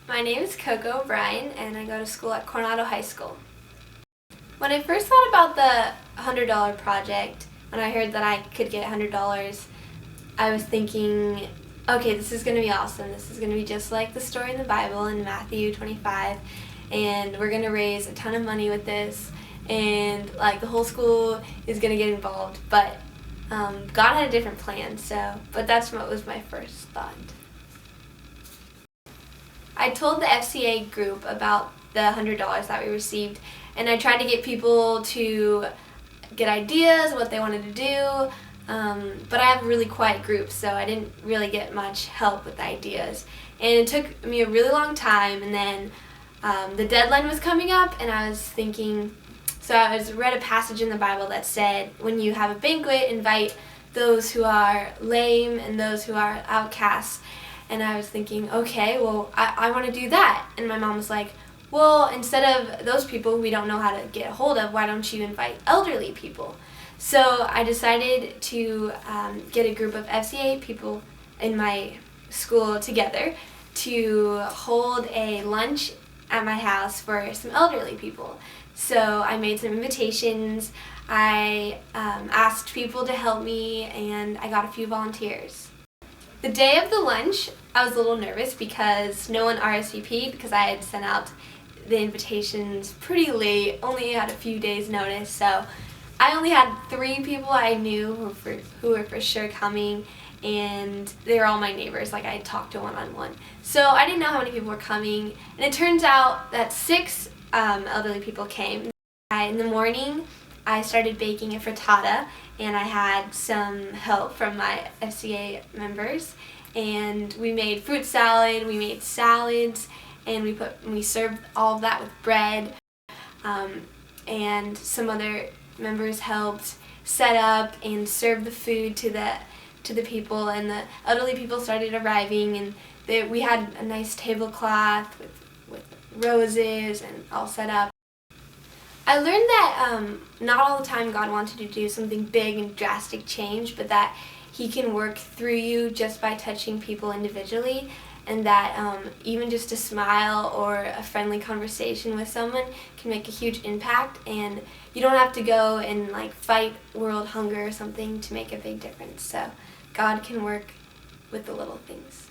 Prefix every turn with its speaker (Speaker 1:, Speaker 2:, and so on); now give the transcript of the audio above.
Speaker 1: My name is Coco O'Brien, and I go to school at Coronado High School. When I first thought about the $100 project, when I heard that I could get $100, I was thinking, okay, this is going to be awesome. This is going to be just like the story in the Bible in Matthew 25, and we're going to raise a ton of money with this, and like the whole school is going to get involved. But God had a different plan, but that's what was my first thought. I told the FCA group about the $100 that we received, and I tried to get people to get ideas, what they wanted to do, but I have a really quiet group, so I didn't really get much help with the ideas. And it took me a really long time, and then the deadline was coming up, and I was thinking, so I read a passage in the Bible that said, when you have a banquet, invite those who are lame and those who are outcasts. And I was thinking, okay, well, I want to do that. And my mom was like, well, instead of those people we don't know how to get a hold of, why don't you invite elderly people? So I decided to get a group of FCA people in my school together to hold a lunch at my house for some elderly people. So I made some invitations, I asked people to help me, and I got a few volunteers. The day of the lunch, I was a little nervous because no one RSVP'd because I had sent out the invitations pretty late, only had a few days notice, so I only had 3 people I knew who were for sure coming, and they were all my neighbors, like I had talked to one-on-one. So I didn't know how many people were coming, and it turns out that 6 elderly people came. In the morning, I started baking a frittata, and I had some help from my FCA members, and we made fruit salad, we made salads, and we served all of that with bread, and some other members helped set up and serve the food to the people, and the elderly people started arriving, and we had a nice tablecloth with roses and all set up. I learned that not all the time God wanted to do something big and drastic change, but that He can work through you just by touching people individually, and that even just a smile or a friendly conversation with someone can make a huge impact, and you don't have to go and like fight world hunger or something to make a big difference. So God can work with the little things.